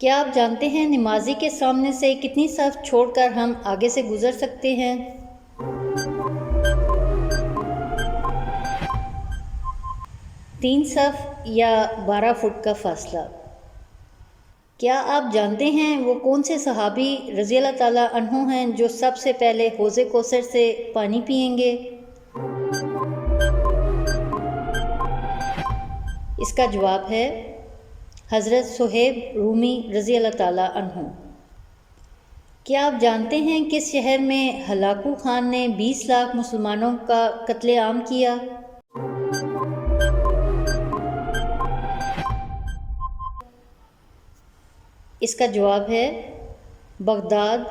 کیا آپ جانتے ہیں نمازی کے سامنے سے کتنی صف چھوڑ کر ہم آگے سے گزر سکتے ہیں؟ 3 صف یا 12 فٹ کا فاصلہ۔ کیا آپ جانتے ہیں وہ کون سے صحابی رضی اللہ تعالیٰ عنہ ہیں جو سب سے پہلے حوض کوثر سے پانی پئیں گے؟ اس کا جواب ہے حضرت صہیب رومی رضی اللہ تعالیٰ عنہ۔ کیا آپ جانتے ہیں کس شہر میں ہلاکو خان نے 20 لاکھ مسلمانوں کا قتل عام کیا؟ اس کا جواب ہے بغداد،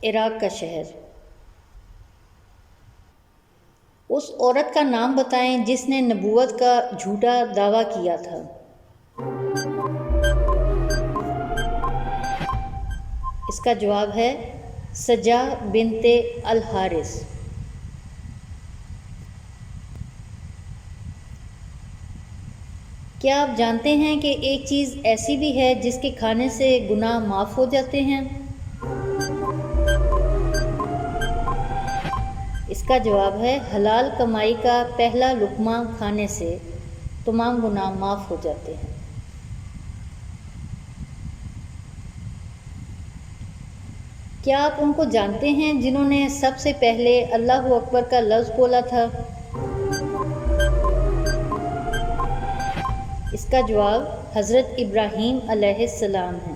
عراق کا شہر۔ اس عورت کا نام بتائیں جس نے نبوت کا جھوٹا دعویٰ کیا تھا۔ اس کا جواب ہے سجا بنت الحارث۔ کیا آپ جانتے ہیں کہ ایک چیز ایسی بھی ہے جس کے کھانے سے گناہ معاف ہو جاتے ہیں؟ اس کا جواب ہے حلال کمائی کا پہلا لقمہ کھانے سے تمام گناہ معاف ہو جاتے ہیں۔ کیا آپ ان کو جانتے ہیں جنہوں نے سب سے پہلے اللہ اکبر کا لفظ بولا تھا؟ اس کا جواب حضرت ابراہیم علیہ السلام ہے۔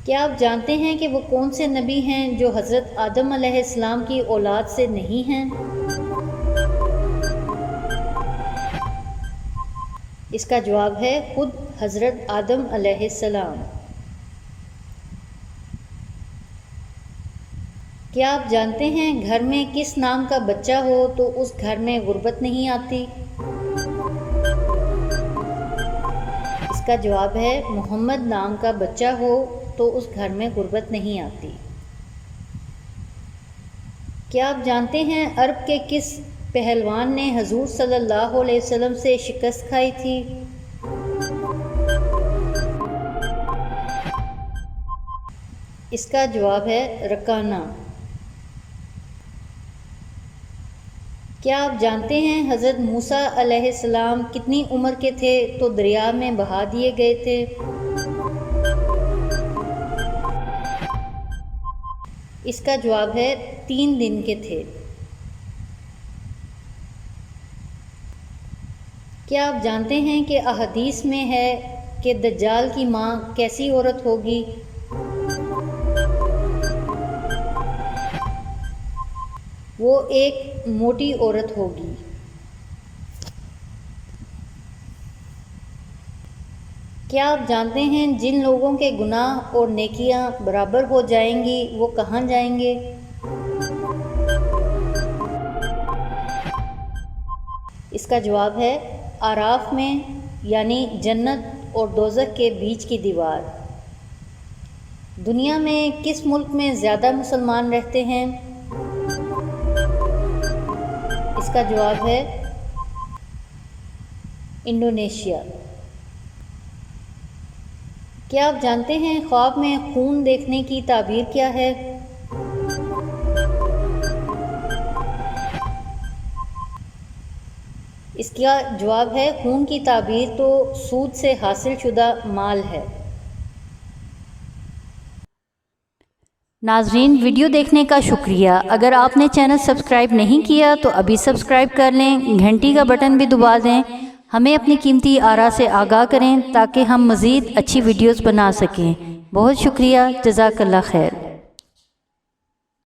کیا آپ جانتے ہیں کہ وہ کون سے نبی ہیں جو حضرت آدم علیہ السلام کی اولاد سے نہیں ہیں؟ اس کا جواب ہے خود حضرت آدم علیہ السلام۔ کیا آپ جانتے ہیں گھر میں کس نام کا بچہ ہو تو اس گھر میں غربت نہیں آتی؟ اس کا جواب ہے محمد نام کا بچہ ہو تو اس گھر میں غربت نہیں آتی۔ کیا آپ جانتے ہیں عرب کے کس پہلوان نے حضور صلی اللہ علیہ وسلم سے شکست کھائی تھی؟ اس کا جواب ہے رکانہ۔ کیا آپ جانتے ہیں حضرت موسیٰ علیہ السلام کتنی عمر کے تھے تو دریا میں بہا دیے گئے تھے؟ اس کا جواب ہے 3 دن کے تھے۔ کیا آپ جانتے ہیں کہ احادیث میں ہے کہ دجال کی ماں کیسی عورت ہوگی؟ وہ ایک موٹی عورت ہوگی۔ کیا آپ جانتے ہیں جن لوگوں کے گناہ اور نیکیاں برابر ہو جائیں گی وہ کہاں جائیں گے؟ اس کا جواب ہے اعراف میں، یعنی جنت اور دوزخ کے بیچ کی دیوار۔ دنیا میں کس ملک میں زیادہ مسلمان رہتے ہیں؟ اس کا جواب ہے انڈونیشیا۔ کیا آپ جانتے ہیں خواب میں خون دیکھنے کی تعبیر کیا ہے؟ اس کا جواب ہے خون کی تعبیر تو سود سے حاصل شدہ مال ہے۔ ناظرین، ویڈیو دیکھنے کا شکریہ۔ اگر آپ نے چینل سبسکرائب نہیں کیا تو ابھی سبسکرائب کر لیں، گھنٹی کا بٹن بھی دبا دیں، ہمیں اپنی قیمتی آراء سے آگاہ کریں تاکہ ہم مزید اچھی ویڈیوز بنا سکیں۔ بہت شکریہ، جزاک اللہ خیر۔